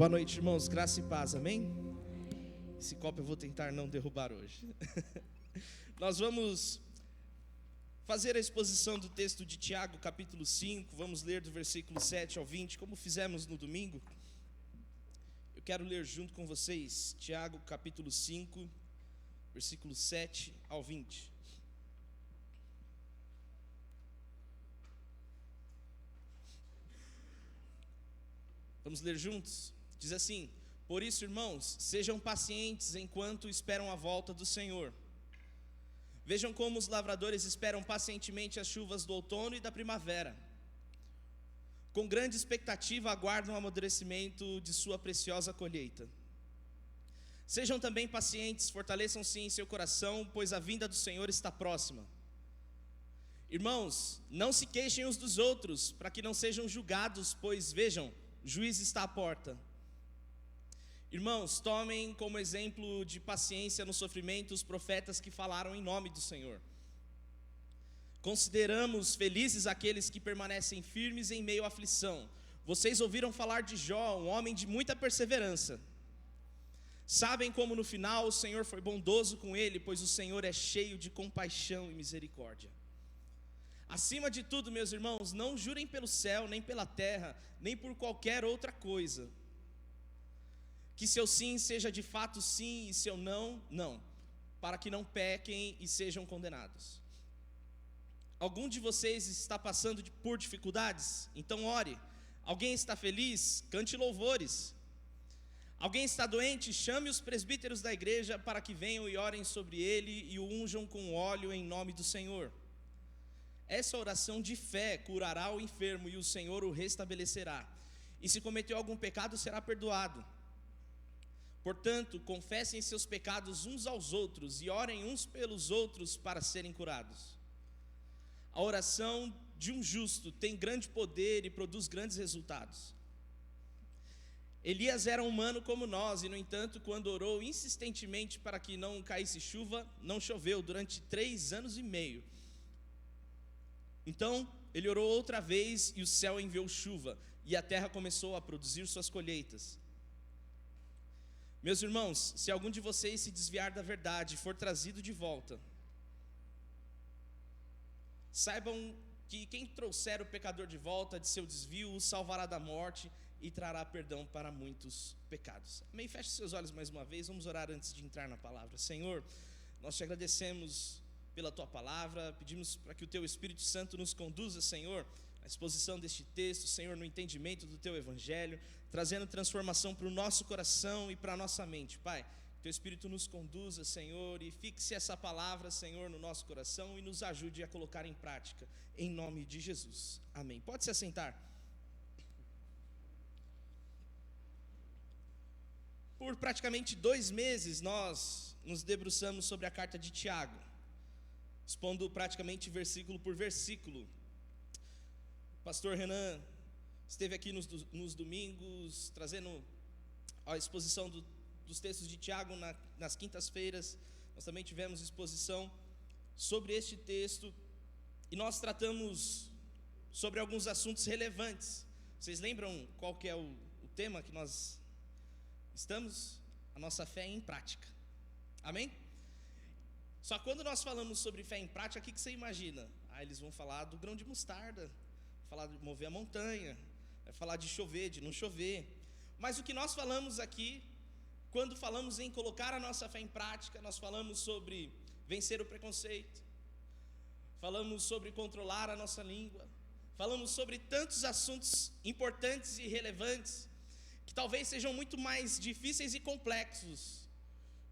Boa noite, irmãos, graça e paz, amém? Esse copo eu vou tentar não derrubar hoje. Nós vamos fazer a exposição do texto de Tiago, capítulo 5, vamos ler do versículo 7 ao 20, como fizemos no domingo. Eu quero ler junto com vocês, Tiago, capítulo 5, versículo 7 ao 20. Vamos ler juntos? Diz assim: por isso, irmãos, sejam pacientes enquanto esperam a volta do Senhor. Vejam como os lavradores esperam pacientemente as chuvas do outono e da primavera. Com grande expectativa aguardam o amadurecimento de sua preciosa colheita. Sejam também pacientes, fortaleçam-se em seu coração, pois a vinda do Senhor está próxima. Irmãos, não se queixem uns dos outros, para que não sejam julgados, pois vejam, o juiz está à porta. Irmãos, tomem como exemplo de paciência no sofrimento os profetas que falaram em nome do Senhor. Consideramos felizes aqueles que permanecem firmes em meio à aflição. Vocês ouviram falar de Jó, um homem de muita perseverança. Sabem como no final o Senhor foi bondoso com ele, pois o Senhor é cheio de compaixão e misericórdia. Acima de tudo, meus irmãos, não jurem pelo céu, nem pela terra, nem por qualquer outra coisa. Que seu sim seja de fato sim e seu não, não, para que não pequem e sejam condenados. Algum de vocês está passando por dificuldades? Então ore. Alguém está feliz? Cante louvores. Alguém está doente? Chame os presbíteros da igreja para que venham e orem sobre ele e o unjam com óleo em nome do Senhor. Essa oração de fé curará o enfermo e o Senhor o restabelecerá. E se cometeu algum pecado, será perdoado. Portanto, confessem seus pecados uns aos outros e orem uns pelos outros para serem curados. A oração de um justo tem grande poder e produz grandes resultados. Elias era humano como nós e, no entanto, quando orou insistentemente para que não caísse chuva, não choveu durante 3 anos e meio. Então, ele orou outra vez e o céu enviou chuva, e a terra começou a produzir suas colheitas. Meus irmãos, se algum de vocês se desviar da verdade e for trazido de volta, saibam que quem trouxer o pecador de volta de seu desvio o salvará da morte e trará perdão para muitos pecados. Amém? Feche seus olhos mais uma vez, vamos orar antes de entrar na palavra. Senhor, nós te agradecemos pela tua palavra, pedimos para que o teu Espírito Santo nos conduza, Senhor, à exposição deste texto, Senhor, no entendimento do teu evangelho, trazendo transformação para o nosso coração e para a nossa mente. Pai, teu Espírito nos conduza, Senhor, e fixe essa palavra, Senhor, no nosso coração e nos ajude a colocar em prática, em nome de Jesus, amém. Pode se assentar. Por praticamente 2 meses nós nos debruçamos sobre a carta de Tiago, expondo praticamente versículo por versículo. O pastor Renan esteve aqui nos domingos, trazendo a exposição dos textos de Tiago nas quintas-feiras. Nós também tivemos exposição sobre este texto, e nós tratamos sobre alguns assuntos relevantes. Vocês lembram qual que é o tema que nós estamos? A nossa fé em prática, amém? Só que quando nós falamos sobre fé em prática, o que você imagina? Eles vão falar do grão de mostarda, falar de mover a montanha, vai falar de chover, de não chover. Mas o que nós falamos aqui, quando falamos em colocar a nossa fé em prática, nós falamos sobre vencer o preconceito, falamos sobre controlar a nossa língua, falamos sobre tantos assuntos importantes e relevantes, que talvez sejam muito mais difíceis e complexos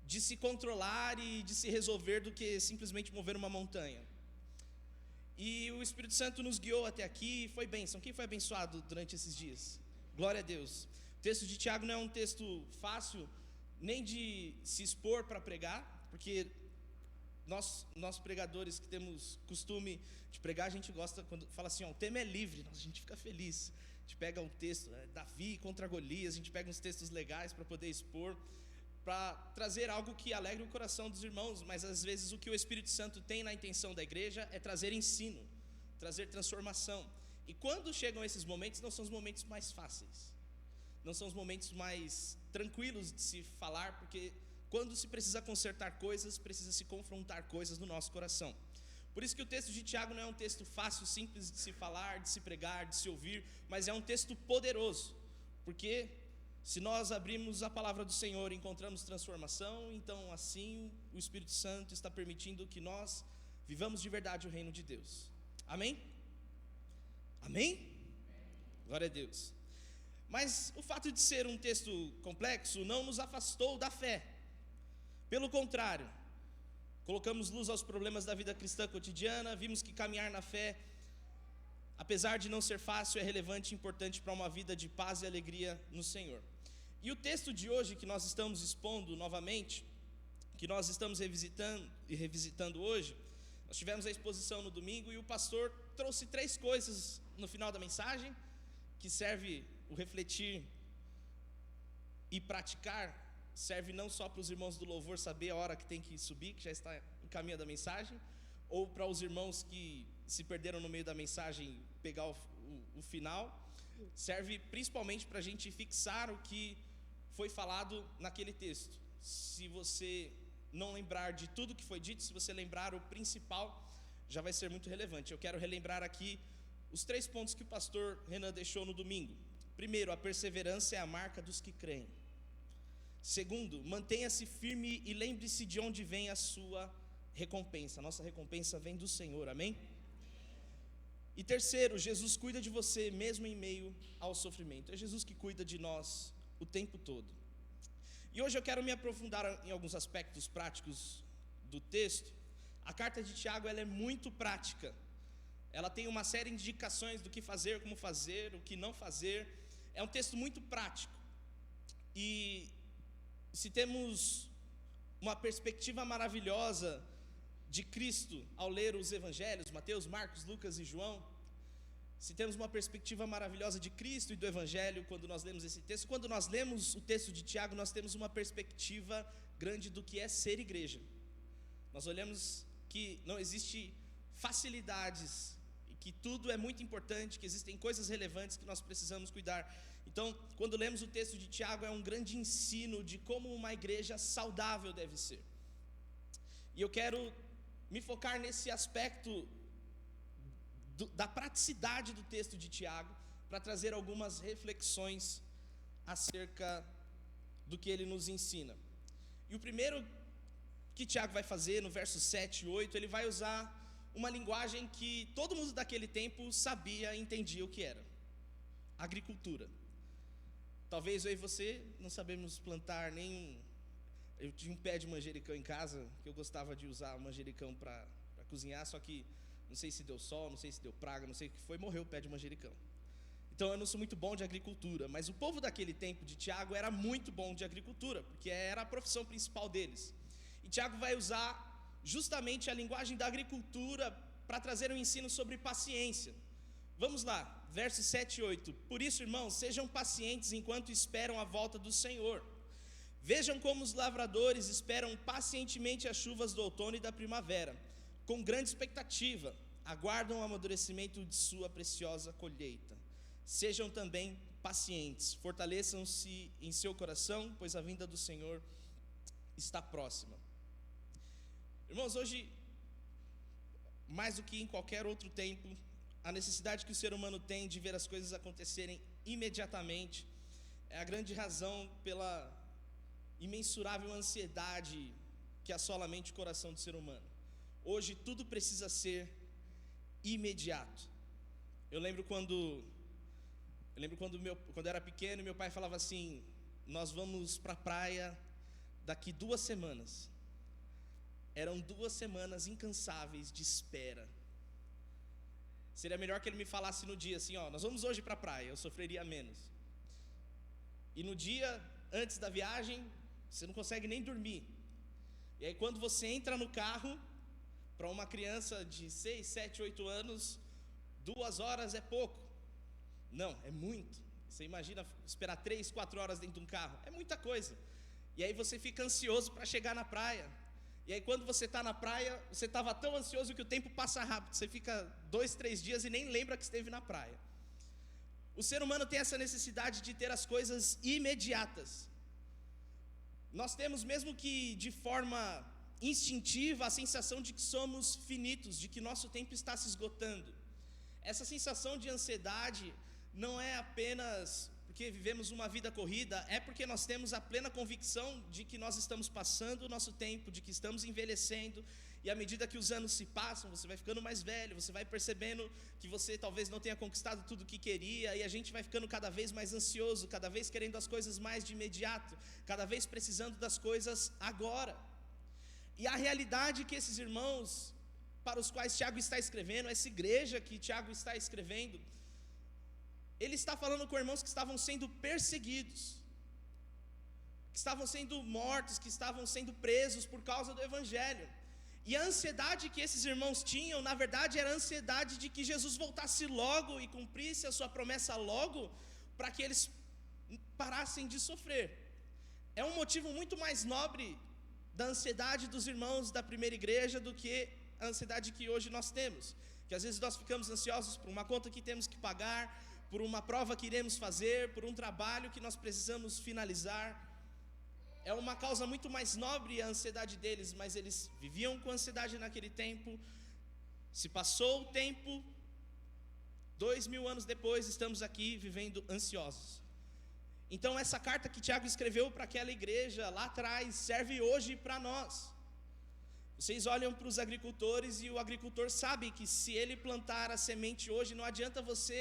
de se controlar e de se resolver do que simplesmente mover uma montanha. E o Espírito Santo nos guiou até aqui, foi bênção. Quem foi abençoado durante esses dias? Glória a Deus. O texto de Tiago não é um texto fácil, nem de se expor para pregar, porque nós pregadores que temos costume de pregar, a gente gosta quando fala assim, ó, o tema é livre, a gente fica feliz. A gente pega um texto, Davi contra Golias, a gente pega uns textos legais para poder expor, para trazer algo que alegre o coração dos irmãos, mas às vezes o que o Espírito Santo tem na intenção da igreja é trazer ensino, trazer transformação. E quando chegam esses momentos, não são os momentos mais fáceis, não são os momentos mais tranquilos de se falar, porque quando se precisa consertar coisas, precisa se confrontar coisas no nosso coração. Por isso que o texto de Tiago não é um texto fácil, simples de se falar, de se pregar, de se ouvir, mas é um texto poderoso, porque se nós abrimos a palavra do Senhor e encontramos transformação, então assim o Espírito Santo está permitindo que nós vivamos de verdade o reino de Deus. Amém? Amém? Glória a Deus. Mas o fato de ser um texto complexo não nos afastou da fé. Pelo contrário, colocamos luz aos problemas da vida cristã cotidiana, vimos que caminhar na fé, apesar de não ser fácil, é relevante e importante para uma vida de paz e alegria no Senhor. E o texto de hoje que nós estamos expondo novamente, que nós estamos revisitando hoje, nós tivemos a exposição no domingo e o pastor trouxe 3 coisas no final da mensagem, que serve o refletir e praticar, serve não só para os irmãos do louvor saber a hora que tem que subir, que já está no caminho da mensagem, ou para os irmãos que se perderam no meio da mensagem pegar o final, serve principalmente para a gente fixar o que foi falado naquele texto. Se você não lembrar de tudo que foi dito, se você lembrar o principal, já vai ser muito relevante. Eu quero relembrar aqui os 3 pontos que o pastor Renan deixou no domingo. Primeiro, a perseverança é a marca dos que creem. Segundo, mantenha-se firme e lembre-se de onde vem a sua recompensa. A nossa recompensa vem do Senhor, amém? E terceiro, Jesus cuida de você mesmo em meio ao sofrimento. É Jesus que cuida de nós o tempo todo. E hoje eu quero me aprofundar em alguns aspectos práticos do texto. A carta de Tiago, ela é muito prática. Ela tem uma série de indicações do que fazer, como fazer, o que não fazer. É um texto muito prático. E se temos uma perspectiva maravilhosa de Cristo ao ler os evangelhos, Mateus, Marcos, Lucas e João, se temos uma perspectiva maravilhosa de Cristo e do evangelho quando nós lemos esse texto, quando nós lemos o texto de Tiago, nós temos uma perspectiva grande do que é ser igreja. Nós olhamos que não existe facilidades, e que tudo é muito importante, que existem coisas relevantes que nós precisamos cuidar. Então, quando lemos o texto de Tiago, é um grande ensino de como uma igreja saudável deve ser. E eu quero me focar nesse aspecto da praticidade do texto de Tiago, para trazer algumas reflexões acerca do que ele nos ensina. E o primeiro que Tiago vai fazer, no versos 7 e 8, ele vai usar uma linguagem que todo mundo daquele tempo sabia e entendia o que era: agricultura. Talvez eu e você não sabemos plantar nenhum. Eu tinha um pé de manjericão em casa, que eu gostava de usar o manjericão para cozinhar, só que não sei se deu sol, não sei se deu praga, não sei o que foi, morreu o pé de manjericão. Então eu não sou muito bom de agricultura, mas o povo daquele tempo de Tiago era muito bom de agricultura, porque era a profissão principal deles. E Tiago vai usar justamente a linguagem da agricultura para trazer um ensino sobre paciência. Vamos lá, versos 7 e 8. Por isso, irmãos, sejam pacientes enquanto esperam a volta do Senhor. Vejam como os lavradores esperam pacientemente as chuvas do outono e da primavera. Com grande expectativa, aguardam o amadurecimento de sua preciosa colheita. Sejam também pacientes, fortaleçam-se em seu coração, pois a vinda do Senhor está próxima. Irmãos, hoje, mais do que em qualquer outro tempo, a necessidade que o ser humano tem de ver as coisas acontecerem imediatamente é a grande razão pela imensurável ansiedade que assola a mente e o coração do ser humano. Hoje tudo precisa ser imediato. Eu lembro quando eu era pequeno, meu pai falava assim: nós vamos para a praia daqui 2 semanas. Eram 2 semanas incansáveis de espera. Seria melhor que ele me falasse no dia assim: ó, nós vamos hoje para a praia, eu sofreria menos. E no dia antes da viagem, você não consegue nem dormir. E aí quando você entra no carro, para uma criança de 6, 7, 8 anos, 2 horas é pouco. Não, é muito. Você imagina esperar 3, 4 horas dentro de um carro, é muita coisa. E aí você fica ansioso para chegar na praia. E aí quando você está na praia, você estava tão ansioso que o tempo passa rápido. Você fica 2, 3 dias e nem lembra que esteve na praia. O ser humano tem essa necessidade de ter as coisas imediatas. Nós temos, mesmo que de forma instintiva, a sensação de que somos finitos, de que nosso tempo está se esgotando. Essa sensação de ansiedade não é apenas porque vivemos uma vida corrida, é porque nós temos a plena convicção de que nós estamos passando o nosso tempo, de que estamos envelhecendo, e à medida que os anos se passam, você vai ficando mais velho, você vai percebendo que você talvez não tenha conquistado tudo o que queria, e a gente vai ficando cada vez mais ansioso, cada vez querendo as coisas mais de imediato, cada vez precisando das coisas agora. E a realidade que esses irmãos, para os quais Tiago está escrevendo, essa igreja que Tiago está escrevendo, ele está falando com irmãos que estavam sendo perseguidos, que estavam sendo mortos, que estavam sendo presos por causa do Evangelho. E a ansiedade que esses irmãos tinham, na verdade, era a ansiedade de que Jesus voltasse logo e cumprisse a sua promessa logo, para que eles parassem de sofrer. É um motivo muito mais nobre da ansiedade dos irmãos da primeira igreja do que a ansiedade que hoje nós temos. Que às vezes nós ficamos ansiosos por uma conta que temos que pagar, por uma prova que iremos fazer, por um trabalho que nós precisamos finalizar. É uma causa muito mais nobre a ansiedade deles, mas eles viviam com ansiedade naquele tempo. Se passou o tempo, 2000 anos depois, estamos aqui vivendo ansiosos. Então essa carta que Tiago escreveu para aquela igreja lá atrás, serve hoje para nós. Vocês olham para os agricultores e o agricultor sabe que se ele plantar a semente hoje, não adianta você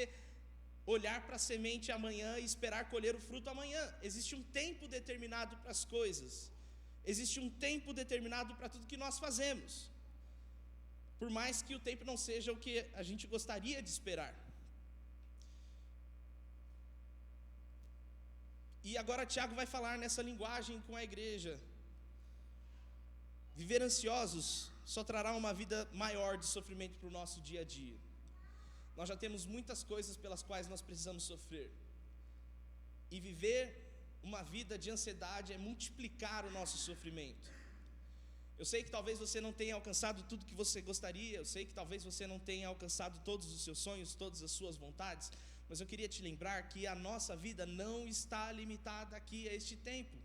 olhar para a semente amanhã e esperar colher o fruto amanhã. Existe um tempo determinado para as coisas. Existe um tempo determinado para tudo que nós fazemos. Por mais que o tempo não seja o que a gente gostaria de esperar. E agora Tiago vai falar nessa linguagem com a igreja. Viver ansiosos só trará uma vida maior de sofrimento para o nosso dia a dia. Nós já temos muitas coisas pelas quais nós precisamos sofrer. E viver uma vida de ansiedade é multiplicar o nosso sofrimento. Eu sei que talvez você não tenha alcançado tudo que você gostaria, eu sei que talvez você não tenha alcançado todos os seus sonhos, todas as suas vontades, mas eu queria te lembrar que a nossa vida não está limitada aqui a este tempo.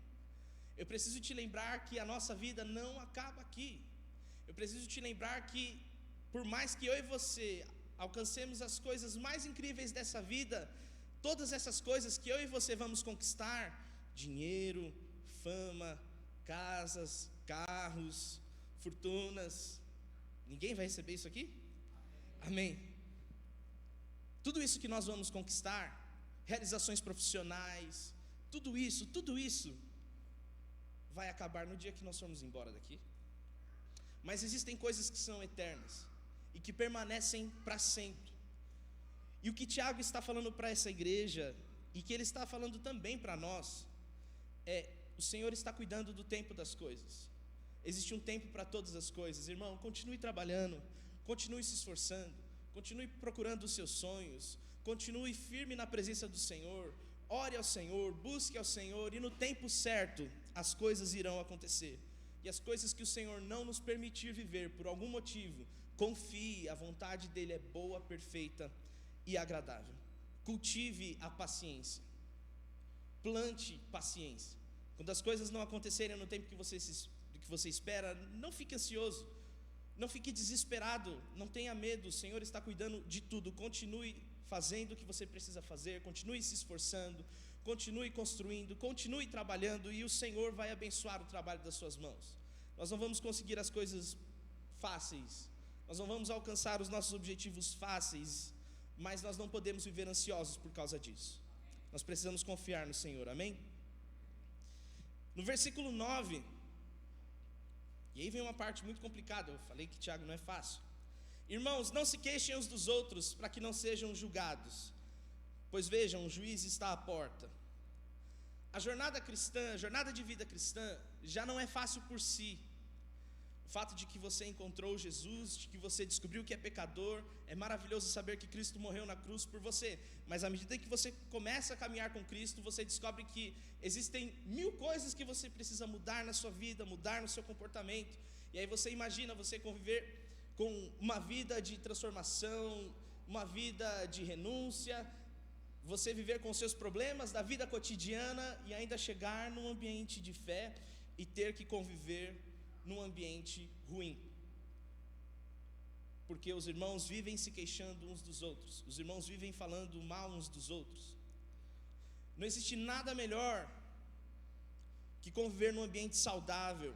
Eu preciso te lembrar que a nossa vida não acaba aqui. Eu preciso te lembrar que, por mais que eu e você alcancemos as coisas mais incríveis dessa vida, todas essas coisas que eu e você vamos conquistar, dinheiro, fama, casas, carros, fortunas, ninguém vai receber isso aqui? Amém. Tudo isso que nós vamos conquistar, realizações profissionais, tudo isso vai acabar no dia que nós formos embora daqui. Mas existem coisas que são eternas e que permanecem para sempre. E o que Tiago está falando para essa igreja, e que ele está falando também para nós, é: o Senhor está cuidando do tempo das coisas. Existe um tempo para todas as coisas. Irmão, continue trabalhando, continue se esforçando, continue procurando os seus sonhos, continue firme na presença do Senhor, ore ao Senhor, busque ao Senhor, e no tempo certo as coisas irão acontecer. E as coisas que o Senhor não nos permitir viver por algum motivo, confie, a vontade dele é boa, perfeita e agradável. Cultive a paciência, plante paciência. Quando as coisas não acontecerem no tempo que você espera, não fique ansioso, não fique desesperado, não tenha medo. O Senhor está cuidando de tudo. Continue fazendo o que você precisa fazer, continue se esforçando, continue construindo, continue trabalhando, e o Senhor vai abençoar o trabalho das suas mãos. Nós não vamos conseguir as coisas fáceis, nós não vamos alcançar os nossos objetivos fáceis, mas nós não podemos viver ansiosos por causa disso. Nós precisamos confiar no Senhor, amém? No versículo 9, e aí vem uma parte muito complicada, eu falei que Tiago não é fácil. Irmãos, não se queixem uns dos outros, para que não sejam julgados, pois vejam, o juiz está à porta. A jornada cristã, a jornada de vida cristã, já não é fácil por si. O fato de que você encontrou Jesus, de que você descobriu que é pecador, é maravilhoso saber que Cristo morreu na cruz por você. Mas à medida que você começa a caminhar com Cristo, você descobre que existem 1000 coisas que você precisa mudar na sua vida, mudar no seu comportamento. E aí você imagina você conviver com uma vida de transformação, uma vida de renúncia, você viver com seus problemas da vida cotidiana e ainda chegar num ambiente de fé e ter que conviver num ambiente ruim. Porque os irmãos vivem se queixando uns dos outros, os irmãos vivem falando mal uns dos outros. Não existe nada melhor que conviver num ambiente saudável.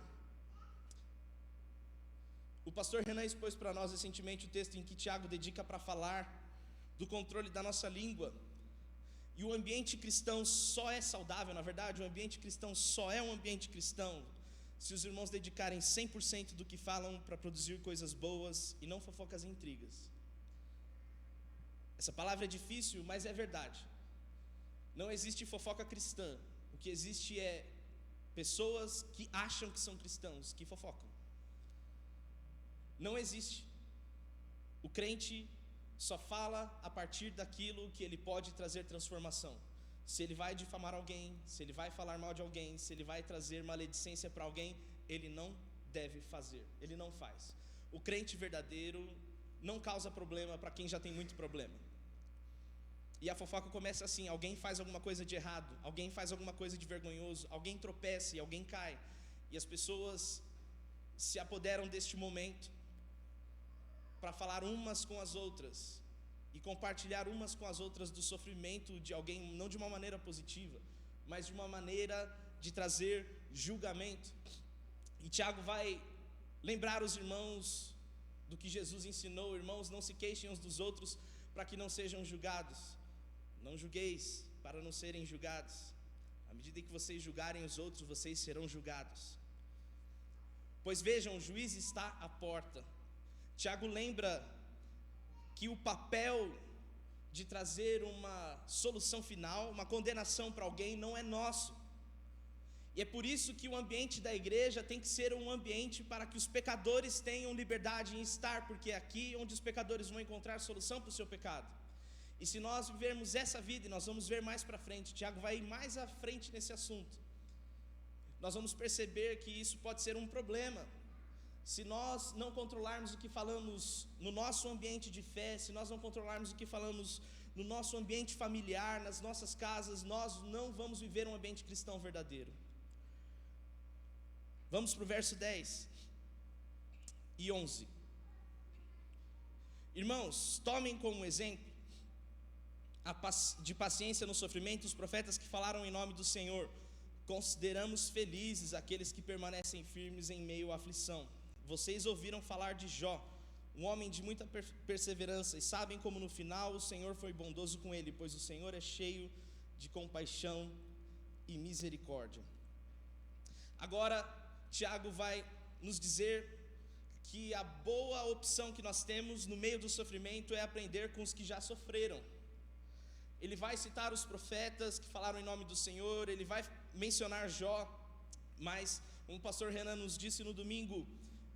O pastor Renan expôs para nós recentemente o texto em que Tiago dedica para falar do controle da nossa língua. E o ambiente cristão só é saudável, na verdade, o ambiente cristão só é um ambiente cristão se os irmãos dedicarem 100% do que falam para produzir coisas boas e não fofocas e intrigas. Essa palavra é difícil, mas é verdade. Não existe fofoca cristã. O que existe é pessoas que acham que são cristãos, que fofocam. Não existe. O crente só fala a partir daquilo que ele pode trazer transformação. Se ele vai difamar alguém, se ele vai falar mal de alguém, se ele vai trazer maledicência para alguém, ele não deve fazer, ele não faz. O crente verdadeiro não causa problema para quem já tem muito problema. E a fofoca começa assim: alguém faz alguma coisa de errado, alguém faz alguma coisa de vergonhoso, alguém tropeça e alguém cai. E as pessoas se apoderam deste momento para falar umas com as outras e compartilhar umas com as outras do sofrimento de alguém, não de uma maneira positiva, mas de uma maneira de trazer julgamento. E Tiago vai lembrar os irmãos do que Jesus ensinou: irmãos, não se queixem uns dos outros para que não sejam julgados. Não julgueis para não serem julgados. À medida que vocês julgarem os outros, vocês serão julgados. Pois vejam, o juiz está à porta. Tiago lembra que o papel de trazer uma solução final, uma condenação para alguém, não é nosso. E é por isso que o ambiente da igreja tem que ser um ambiente para que os pecadores tenham liberdade em estar, porque é aqui onde os pecadores vão encontrar solução para o seu pecado. E se nós vivermos essa vida, e nós vamos ver mais para frente, Tiago vai ir mais à frente nesse assunto, nós vamos perceber que isso pode ser um problema. Se nós não controlarmos o que falamos no nosso ambiente de fé, se nós não controlarmos o que falamos no nosso ambiente familiar, nas nossas casas, nós não vamos viver um ambiente cristão verdadeiro. Vamos para o verso 10 e 11. Irmãos, tomem como exemplo de paciência no sofrimento os profetas que falaram em nome do Senhor. Consideramos felizes aqueles que permanecem firmes em meio à aflição. Vocês ouviram falar de Jó, um homem de muita perseverança, e sabem como no final o Senhor foi bondoso com ele, pois o Senhor é cheio de compaixão e misericórdia. Agora, Tiago vai nos dizer que a boa opção que nós temos no meio do sofrimento é aprender com os que já sofreram. Ele vai citar os profetas que falaram em nome do Senhor, ele vai mencionar Jó, mas como o pastor Renan nos disse no domingo,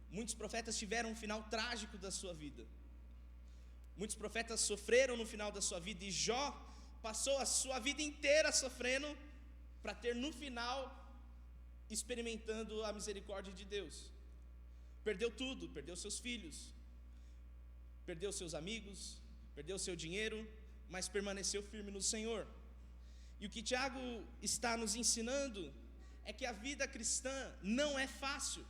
muitos profetas tiveram um final trágico da sua vida. Muitos profetas sofreram no final da sua vida, e Jó passou a sua vida inteira sofrendo para ter no final experimentando a misericórdia de Deus. Perdeu tudo, perdeu seus filhos, perdeu seus amigos, perdeu seu dinheiro, mas permaneceu firme no Senhor. E o que Tiago está nos ensinando é que a vida cristã não é fácil.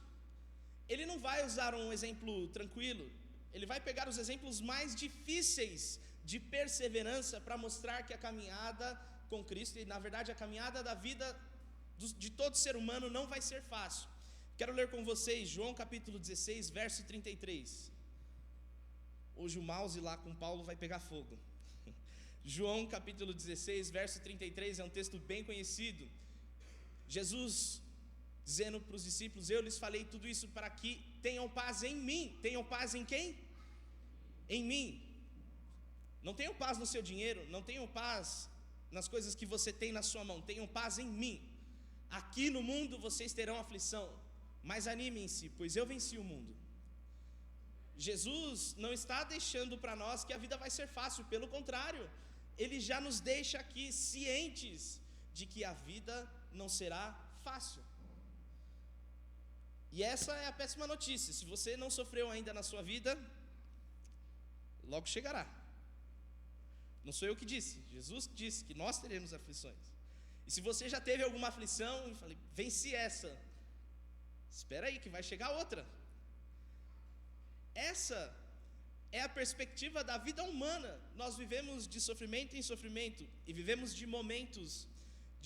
Ele não vai usar um exemplo tranquilo, ele vai pegar os exemplos mais difíceis de perseverança para mostrar que a caminhada com Cristo, e na verdade a caminhada da vida de todo ser humano não vai ser fácil. Quero ler com vocês João capítulo 16, verso 33. Hoje o mouse lá com Paulo vai pegar fogo. João capítulo 16, verso 33 é um texto bem conhecido. Jesus dizendo para os discípulos: eu lhes falei tudo isso para que tenham paz em mim. Tenham paz em quem? Em mim. Não tenham paz no seu dinheiro, não tenham paz nas coisas que você tem na sua mão, tenham paz em mim. Aqui no mundo vocês terão aflição, mas animem-se, pois eu venci o mundo. Jesus não está deixando para nós que a vida vai ser fácil, pelo contrário, Ele já nos deixa aqui cientes de que a vida não será fácil. E essa é a péssima notícia: se você não sofreu ainda na sua vida, logo chegará. Não sou eu que disse, Jesus disse que nós teremos aflições. E se você já teve alguma aflição, eu falei, venci essa, espera aí que vai chegar outra. Essa é a perspectiva da vida humana. Nós vivemos de sofrimento em sofrimento e vivemos de momentos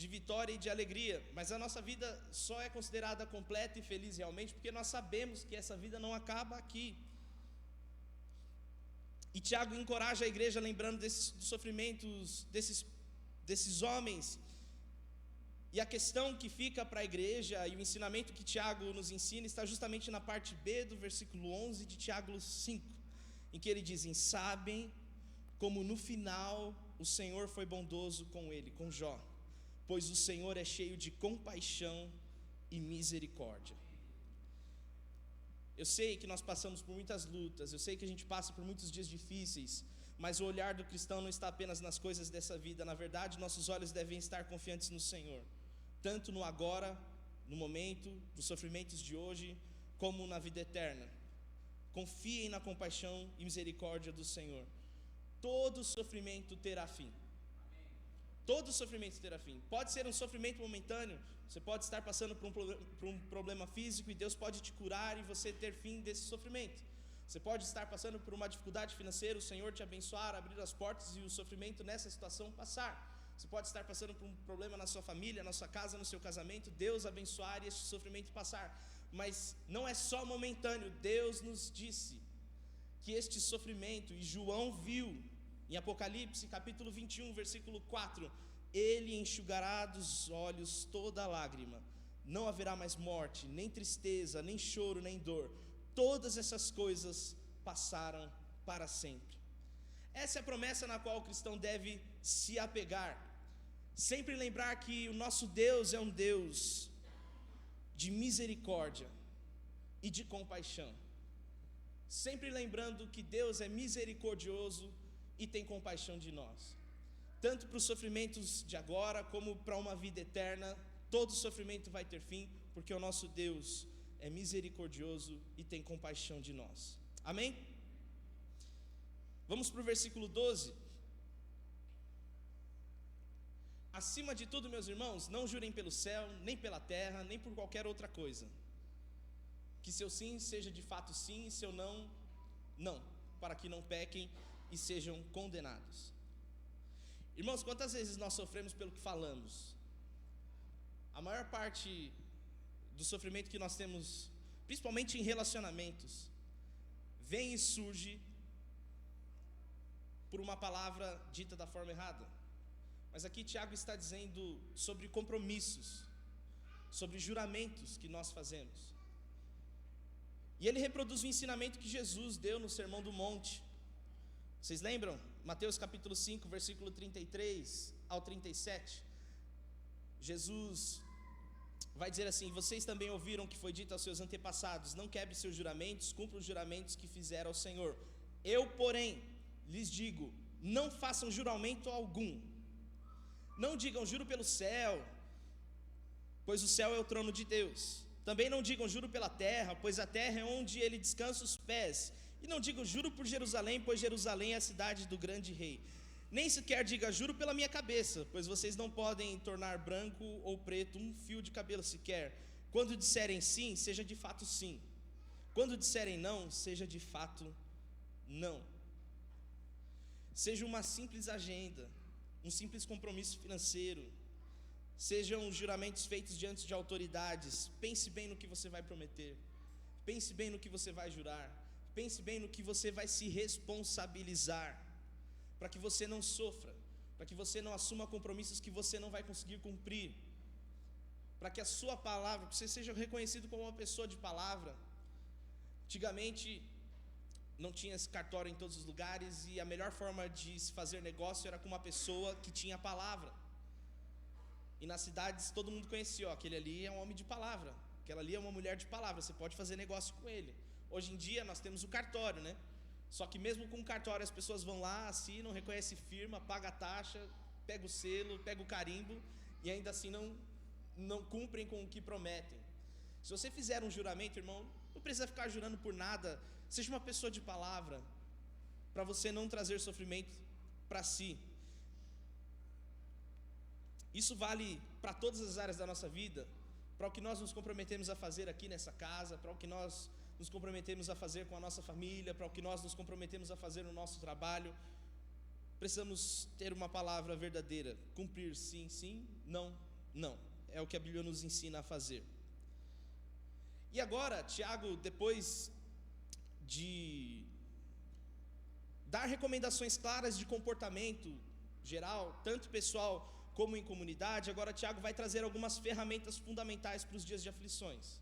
de vitória e de alegria, mas a nossa vida só é considerada completa e feliz realmente porque nós sabemos que essa vida não acaba aqui. E Tiago encoraja a igreja lembrando dos sofrimentos desses homens. E a questão que fica para a igreja e o ensinamento que Tiago nos ensina está justamente na parte B do versículo 11 de Tiago 5, em que ele diz: sabem como no final o Senhor foi bondoso com ele, com Jó, pois o Senhor é cheio de compaixão e misericórdia. Eu sei que nós passamos por muitas lutas, eu sei que a gente passa por muitos dias difíceis, mas o olhar do cristão não está apenas nas coisas dessa vida. Na verdade, nossos olhos devem estar confiantes no Senhor, tanto no agora, no momento, nos sofrimentos de hoje, como na vida eterna. Confiem na compaixão e misericórdia do Senhor. Todo sofrimento terá fim. Todo sofrimento terá fim. Pode ser um sofrimento momentâneo. Você pode estar passando por um problema físico e Deus pode te curar e você ter fim desse sofrimento. Você pode estar passando por uma dificuldade financeira, o Senhor te abençoar, abrir as portas e o sofrimento nessa situação passar. Você pode estar passando por um problema na sua família, na sua casa, no seu casamento, Deus abençoar e este sofrimento passar. Mas não é só momentâneo. Deus nos disse que este sofrimento, e João viu em Apocalipse capítulo 21, versículo 4, ele enxugará dos olhos toda lágrima, não haverá mais morte, nem tristeza, nem choro, nem dor, todas essas coisas passaram para sempre. Essa é a promessa na qual o cristão deve se apegar, sempre lembrar que o nosso Deus é um Deus de misericórdia e de compaixão, sempre lembrando que Deus é misericordioso e tem compaixão de nós, tanto para os sofrimentos de agora, como para uma vida eterna. Todo sofrimento vai ter fim, porque o nosso Deus é misericordioso e tem compaixão de nós. Amém? Vamos para o versículo 12. Acima de tudo, meus irmãos, não jurem pelo céu, nem pela terra, nem por qualquer outra coisa. Que seu sim seja de fato sim, e seu não, não, para que não pequem e sejam condenados. Irmãos, quantas vezes nós sofremos pelo que falamos? A maior parte do sofrimento que nós temos, principalmente em relacionamentos, vem e surge por uma palavra dita da forma errada. Mas aqui Tiago está dizendo sobre compromissos, sobre juramentos que nós fazemos. E ele reproduz o ensinamento que Jesus deu no Sermão do Monte. Vocês lembram? Mateus capítulo 5, versículo 33 ao 37. Jesus vai dizer assim: vocês também ouviram o que foi dito aos seus antepassados: não quebre seus juramentos, cumpra os juramentos que fizeram ao Senhor. Eu, porém, lhes digo: não façam juramento algum. Não digam juro pelo céu, pois o céu é o trono de Deus. Também não digam juro pela terra, pois a terra é onde ele descansa os pés. E não digam juro por Jerusalém, pois Jerusalém é a cidade do grande rei. Nem sequer diga juro pela minha cabeça, pois vocês não podem tornar branco ou preto um fio de cabelo sequer. Quando disserem sim, seja de fato sim. Quando disserem não, seja de fato não. Seja uma simples agenda, um simples compromisso financeiro, sejam juramentos feitos diante de autoridades. Pense bem no que você vai prometer, pense bem no que você vai jurar, pense bem no que você vai se responsabilizar, para que você não sofra, para que você não assuma compromissos que você não vai conseguir cumprir, para que a sua palavra, que você seja reconhecido como uma pessoa de palavra. Antigamente não tinha esse cartório em todos os lugares, e a melhor forma de se fazer negócio era com uma pessoa que tinha palavra. E nas cidades todo mundo conhecia: ó, aquele ali é um homem de palavra, aquela ali é uma mulher de palavra, você pode fazer negócio com ele. Hoje em dia nós temos o cartório, né? Só que mesmo com o cartório as pessoas vão lá, assinam, reconhecem firma, pagam a taxa, pegam o selo, pegam o carimbo, e ainda assim não cumprem com o que prometem. Se você fizer um juramento, irmão, não precisa ficar jurando por nada. Seja uma pessoa de palavra, para você não trazer sofrimento para si. Isso vale para todas as áreas da nossa vida, para o que nós nos comprometemos a fazer aqui nessa casa, para o que nós nos comprometemos a fazer com a nossa família, para o que nós nos comprometemos a fazer no nosso trabalho. Precisamos ter uma palavra verdadeira, cumprir sim, sim, não, não. É o que a Bíblia nos ensina a fazer. E agora, Tiago, depois de dar recomendações claras de comportamento geral, tanto pessoal como em comunidade, agora Tiago vai trazer algumas ferramentas fundamentais para os dias de aflições.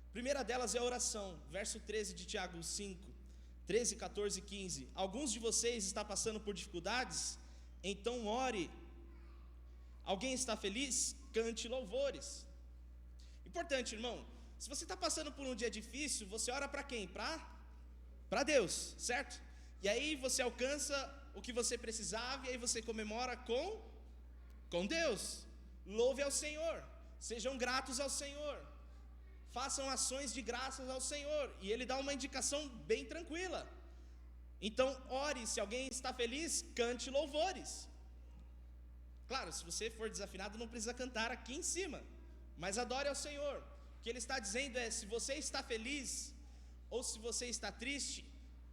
A primeira delas é a oração, verso 13 de Tiago 5, 13, 14 e 15. Alguns de vocês estão passando por dificuldades, então ore. Alguém está feliz? Cante louvores. Importante, irmão, se você está passando por um dia difícil, você ora para quem? Para Deus, certo? E aí você alcança o que você precisava, e aí você comemora com Deus. Louve ao Senhor, sejam gratos ao Senhor, façam ações de graças ao Senhor, e Ele dá uma indicação bem tranquila. Então ore, se alguém está feliz, cante louvores. Claro, se você for desafinado, não precisa cantar aqui em cima, mas adore ao Senhor. O que Ele está dizendo é, se você está feliz, ou se você está triste,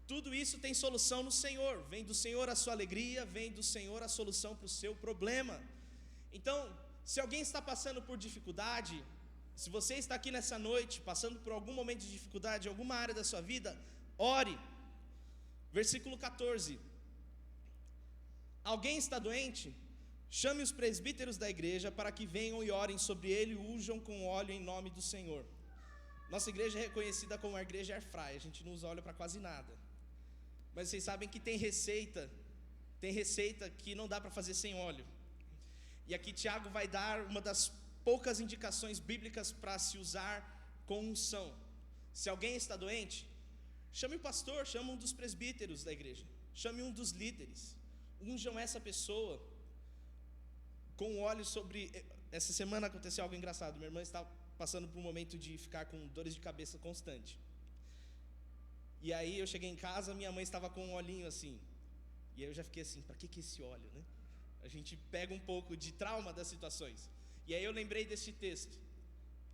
tudo isso tem solução no Senhor. Vem do Senhor a sua alegria, vem do Senhor a solução para o seu problema. Então, se alguém está passando por dificuldade, se você está aqui nessa noite, passando por algum momento de dificuldade, em alguma área da sua vida, ore. Versículo 14. Alguém está doente? Chame os presbíteros da igreja para que venham e orem sobre ele e unjam com óleo em nome do Senhor. Nossa igreja é reconhecida como a igreja air fry, a gente não usa óleo para quase nada. Mas vocês sabem que tem receita que não dá para fazer sem óleo. E aqui Tiago vai dar uma das poucas indicações bíblicas para se usar com unção. Se alguém está doente, chame o pastor, chame um dos presbíteros da igreja, chame um dos líderes, unjam essa pessoa com óleo sobre... Essa semana aconteceu algo engraçado, minha irmã estava passando por um momento de ficar com dores de cabeça constante. E aí eu cheguei em casa, minha mãe estava com um olhinho assim, e aí eu já fiquei assim, para que esse óleo, né? A gente pega um pouco de trauma das situações. E aí eu lembrei deste texto.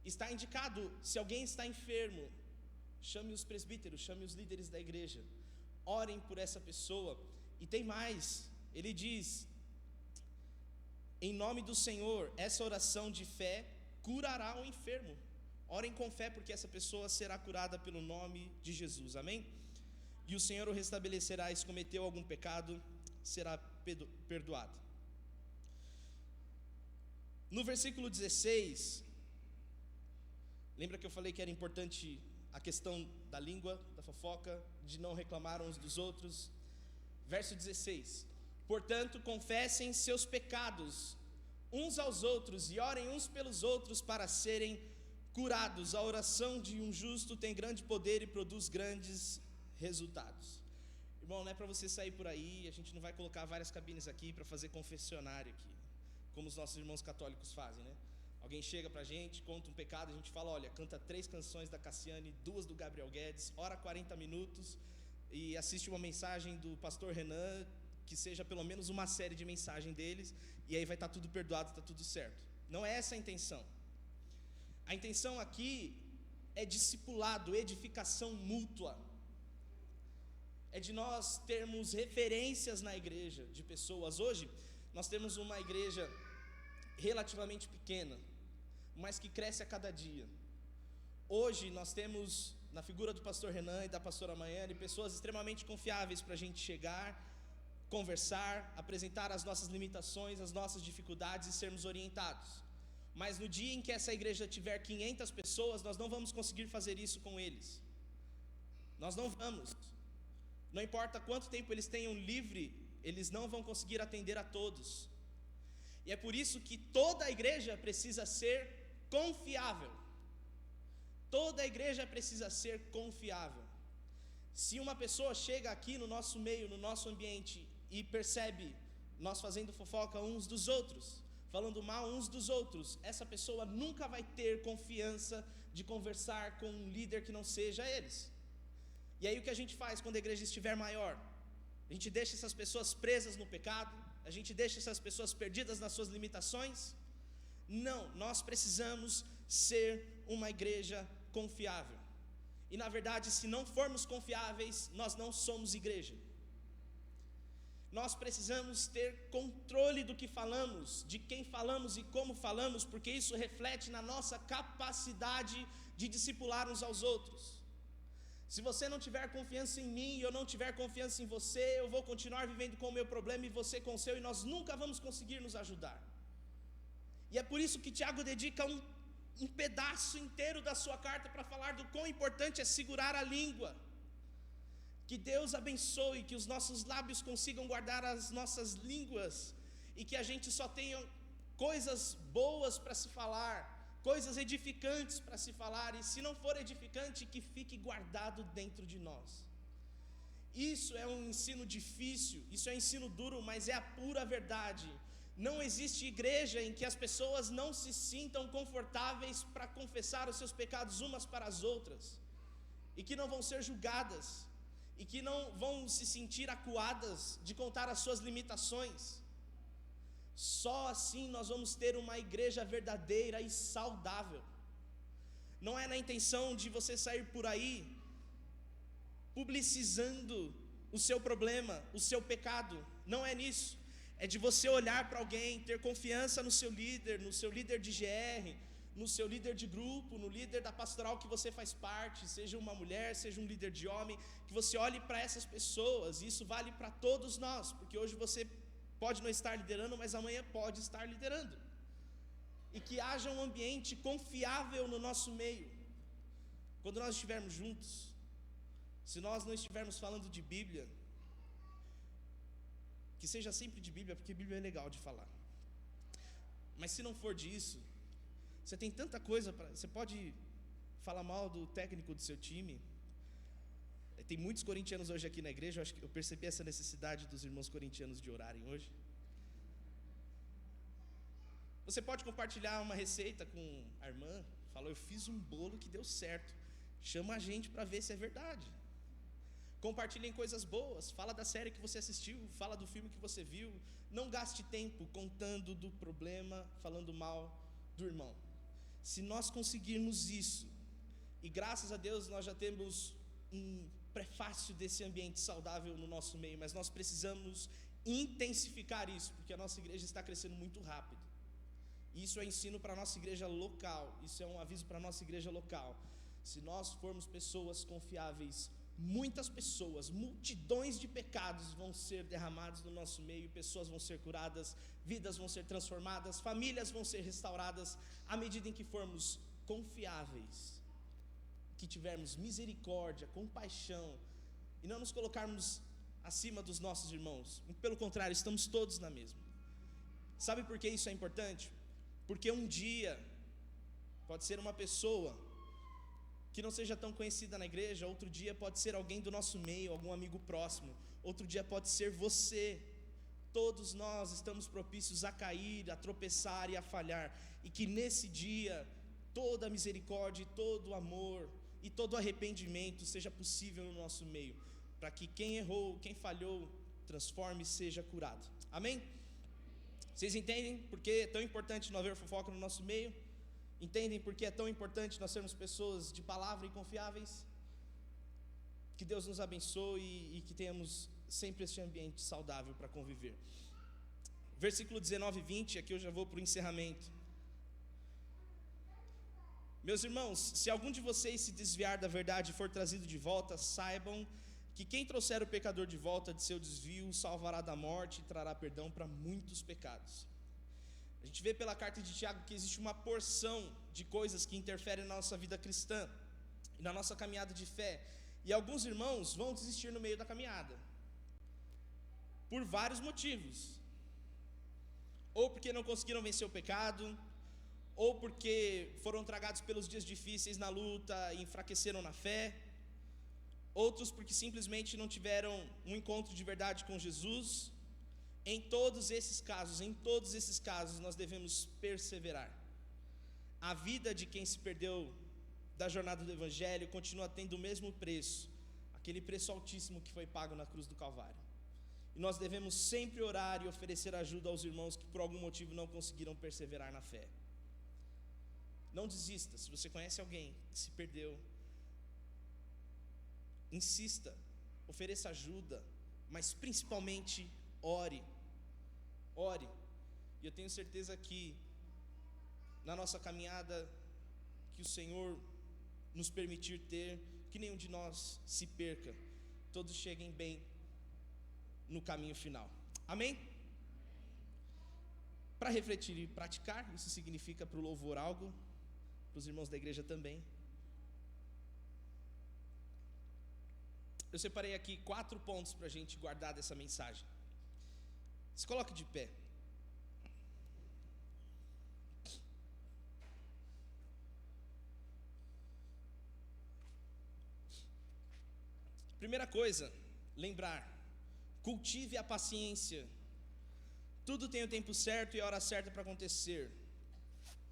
Está indicado, se alguém está enfermo, chame os presbíteros, chame os líderes da igreja, orem por essa pessoa. E tem mais, ele diz, em nome do Senhor, essa oração de fé curará o enfermo. Orem com fé, porque essa pessoa será curada pelo nome de Jesus, amém? E o Senhor o restabelecerá, e se cometeu algum pecado, será perdoado. No versículo 16, lembra que eu falei que era importante a questão da língua, da fofoca, de não reclamar uns dos outros? Verso 16: portanto, confessem seus pecados uns aos outros e orem uns pelos outros para serem curados. A oração de um justo tem grande poder e produz grandes resultados. Irmão, não é para você sair por aí, a gente não vai colocar várias cabines aqui para fazer confessionário aqui, como os nossos irmãos católicos fazem, né? Alguém chega pra gente, conta um pecado, a gente fala, olha, canta 3 canções da Cassiane, 2 do Gabriel Guedes, ora 40 minutos e assiste uma mensagem do pastor Renan, que seja pelo menos uma série de mensagens deles, e aí vai estar tudo perdoado, está tudo certo. Não é essa a intenção. A intenção aqui é discipulado, edificação mútua. É de nós termos referências na igreja de pessoas. Hoje nós temos uma igreja relativamente pequena, mas que cresce a cada dia. Hoje nós temos na figura do pastor Renan e da pastora Maiane pessoas extremamente confiáveis para a gente chegar, conversar, apresentar as nossas limitações, as nossas dificuldades e sermos orientados. Mas no dia em que essa igreja tiver 500 pessoas, nós não vamos conseguir fazer isso com eles. Nós não vamos. Não importa quanto tempo eles tenham livre, eles não vão conseguir atender a todos. E é por isso que toda a igreja precisa ser confiável. Toda a igreja precisa ser confiável. Se uma pessoa chega aqui no nosso meio, no nosso ambiente, e percebe nós fazendo fofoca uns dos outros, falando mal uns dos outros, essa pessoa nunca vai ter confiança de conversar com um líder que não seja eles. E aí o que a gente faz quando a igreja estiver maior? A gente deixa essas pessoas presas no pecado, a gente deixa essas pessoas perdidas nas suas limitações. Não, nós precisamos ser uma igreja confiável. E na verdade, se não formos confiáveis, nós não somos igreja. Nós precisamos ter controle do que falamos, de quem falamos e como falamos, porque isso reflete na nossa capacidade de discipular uns aos outros. Se você não tiver confiança em mim e eu não tiver confiança em você, eu vou continuar vivendo com o meu problema e você com o seu, e nós nunca vamos conseguir nos ajudar. E é por isso que Tiago dedica um pedaço inteiro da sua carta para falar do quão importante é segurar a língua. Que Deus abençoe, que os nossos lábios consigam guardar as nossas línguas, e que a gente só tenha coisas boas para se falar, coisas edificantes para se falar, e se não for edificante, que fique guardado dentro de nós. Isso é um ensino difícil, isso é um ensino duro, mas é a pura verdade. Não existe igreja em que as pessoas não se sintam confortáveis para confessar os seus pecados umas para as outras, e que não vão ser julgadas, e que não vão se sentir acuadas de contar as suas limitações. Só assim nós vamos ter uma igreja verdadeira e saudável. Não é na intenção de você sair por aí publicizando o seu problema, o seu pecado. Não é nisso. É de você olhar para alguém, ter confiança no seu líder de GR, no seu líder de grupo, no líder da pastoral que você faz parte, seja uma mulher, seja um líder de homem, que você olhe para essas pessoas. E isso vale para todos nós, porque hoje você pode não estar liderando, mas amanhã pode estar liderando. E que haja um ambiente confiável no nosso meio. Quando nós estivermos juntos, se nós não estivermos falando de Bíblia, que seja sempre de Bíblia, porque Bíblia é legal de falar. Mas se não for disso, você tem tanta coisa para... Você pode falar mal do técnico do seu time. Tem muitos corintianos hoje aqui na igreja. Eu acho que eu percebi essa necessidade dos irmãos corintianos de orarem hoje. Você pode compartilhar uma receita com a irmã. Fala, eu fiz um bolo que deu certo. Chama a gente para ver se é verdade. Compartilhem coisas boas. Fala da série que você assistiu. Fala do filme que você viu. Não gaste tempo contando do problema, falando mal do irmão. Se nós conseguirmos isso, e graças a Deus nós já temos um prefácio desse ambiente saudável no nosso meio, mas nós precisamos intensificar isso, porque a nossa igreja está crescendo muito rápido. Isso é ensino para a nossa igreja local, isso é um aviso para a nossa igreja local. Se nós formos pessoas confiáveis, muitas pessoas, multidões de pecados vão ser derramados no nosso meio, pessoas vão ser curadas, vidas vão ser transformadas, famílias vão ser restauradas, à medida em que formos confiáveis, que tivermos misericórdia, compaixão, e não nos colocarmos acima dos nossos irmãos. Pelo contrário, estamos todos na mesma. Sabe por que isso é importante? Porque um dia pode ser uma pessoa que não seja tão conhecida na igreja, outro dia pode ser alguém do nosso meio, algum amigo próximo, outro dia pode ser você. Todos nós estamos propícios a cair, a tropeçar e a falhar, e que nesse dia toda a misericórdia, todo o amor e todo o arrependimento seja possível no nosso meio, para que quem errou, quem falhou, transforme e seja curado. Amém? Vocês entendem por que é tão importante não haver fofoca no nosso meio? Entendem por que é tão importante nós sermos pessoas de palavra e confiáveis? Que Deus nos abençoe e que tenhamos sempre esse ambiente saudável para conviver. Versículo 19 e 20, aqui eu já vou para o encerramento. Meus irmãos, se algum de vocês se desviar da verdade e for trazido de volta, saibam que quem trouxer o pecador de volta de seu desvio o salvará da morte e trará perdão para muitos pecados. A gente vê pela carta de Tiago que existe uma porção de coisas que interferem na nossa vida cristã e na nossa caminhada de fé. E alguns irmãos vão desistir no meio da caminhada, por vários motivos. Ou porque não conseguiram vencer o pecado, ou porque foram tragados pelos dias difíceis na luta e enfraqueceram na fé. Outros porque simplesmente não tiveram um encontro de verdade com Jesus. Em todos esses casos, nós devemos perseverar. A vida de quem se perdeu da jornada do Evangelho continua tendo o mesmo preço, aquele preço altíssimo que foi pago na cruz do Calvário. E nós devemos sempre orar e oferecer ajuda aos irmãos que por algum motivo não conseguiram perseverar na fé. Não desista. Se você conhece alguém que se perdeu, insista, ofereça ajuda, mas principalmente ore. Ore. E eu tenho certeza que na nossa caminhada que o Senhor nos permitir ter, que nenhum de nós se perca, todos cheguem bem no caminho final. Amém? Para refletir e praticar, isso significa para o louvor algo, para os irmãos da igreja também. Eu separei aqui 4 pontos para a gente guardar dessa mensagem. Se coloque de pé. Primeira coisa, lembrar, cultive a paciência. Tudo tem o tempo certo e a hora certa para acontecer.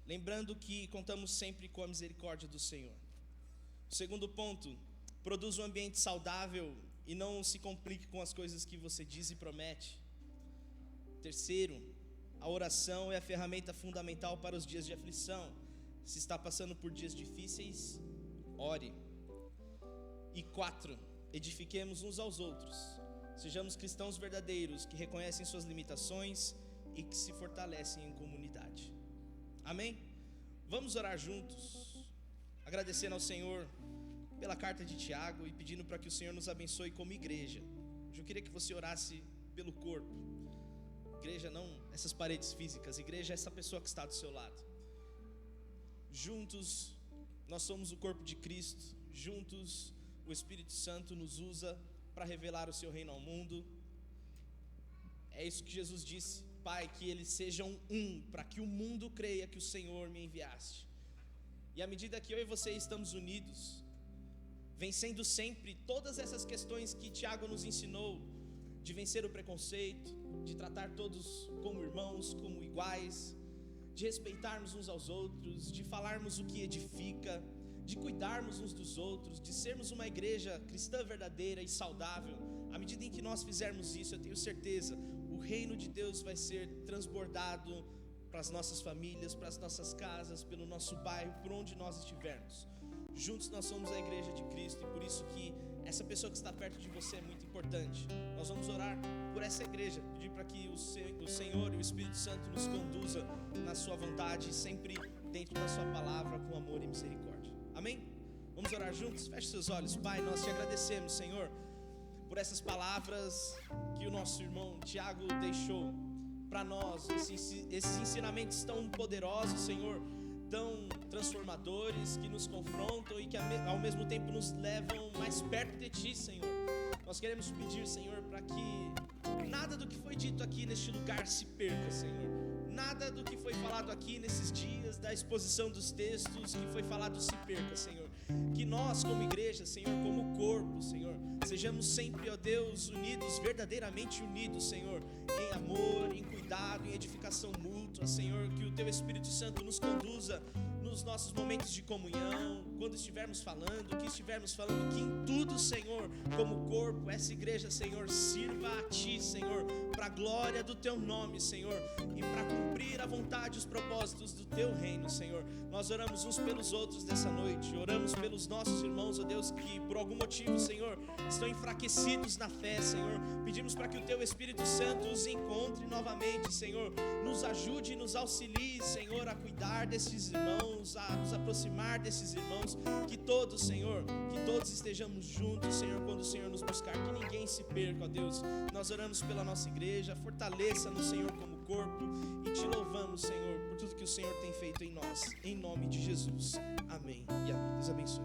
Lembrando que contamos sempre com a misericórdia do Senhor. Segundo ponto, produza um ambiente saudável e não se complique com as coisas que você diz e promete. Terceiro, a oração é a ferramenta fundamental para os dias de aflição. Se está passando por dias difíceis, ore. E 4, edifiquemos uns aos outros. Sejamos cristãos verdadeiros que reconhecem suas limitações e que se fortalecem em comunidade. Amém? Vamos orar juntos, agradecendo ao Senhor pela carta de Tiago e pedindo para que o Senhor nos abençoe como igreja. Eu queria que você orasse pelo corpo. Igreja não essas paredes físicas, igreja é essa pessoa que está do seu lado. Juntos nós somos o corpo de Cristo. Juntos o Espírito Santo nos usa para revelar o seu reino ao mundo. É isso que Jesus disse: Pai, que eles sejam um, para que o mundo creia que o Senhor me enviaste. E à medida que eu e você estamos unidos, vencendo sempre todas essas questões que Tiago nos ensinou, de vencer o preconceito, de tratar todos como irmãos, como iguais, de respeitarmos uns aos outros, de falarmos o que edifica, de cuidarmos uns dos outros, de sermos uma igreja cristã verdadeira e saudável. À medida em que nós fizermos isso, eu tenho certeza, o reino de Deus vai ser transbordado para as nossas famílias, para as nossas casas, pelo nosso bairro, por onde nós estivermos. Juntos nós somos a igreja de Cristo, e por isso que essa pessoa que está perto de você é muito importante. Nós vamos orar por essa igreja, pedir para que o Senhor e o Espírito Santo nos conduza na sua vontade, sempre dentro da sua palavra, com amor e misericórdia. Amém? Vamos orar juntos? Feche seus olhos. Pai, nós te agradecemos, Senhor, por essas palavras que o nosso irmão Tiago deixou para nós, esses ensinamentos tão poderosos, Senhor, tão transformadores, que nos confrontam e que ao mesmo tempo nos levam mais perto de Ti, Senhor. Nós queremos pedir, Senhor, para que nada do que foi dito aqui neste lugar se perca, Senhor. Nada do que foi falado aqui nesses dias, da exposição dos textos que foi falado, se perca, Senhor. Que nós, como igreja, Senhor, como corpo, Senhor, sejamos sempre, ó Deus, unidos, verdadeiramente unidos, Senhor, em amor, em cuidado, em edificação mútua, Senhor. Que o Teu Espírito Santo nos conduza nos nossos momentos de comunhão, quando estivermos falando, que em tudo, Senhor, como corpo, essa igreja, Senhor, sirva a Ti, Senhor, para a glória do Teu nome, Senhor, e para cumprir a vontade e os propósitos do Teu reino, Senhor. Nós oramos uns pelos outros nessa noite, oramos pelos nossos irmãos, ó Deus, que por algum motivo, Senhor, estão enfraquecidos na fé, Senhor. Pedimos para que o Teu Espírito Santo os encontre novamente, Senhor, nos ajude e nos auxilie, Senhor, a cuidar desses irmãos, a nos aproximar desses irmãos, que todos, Senhor, que todos estejamos juntos, Senhor, quando o Senhor nos buscar, que ninguém se perca, ó Deus. Nós oramos pela nossa igreja, fortaleça-nos, Senhor, como corpo, e Te louvamos, Senhor, por tudo que o Senhor tem feito em nós, em nome de Jesus. Amém e amém. Deus abençoe.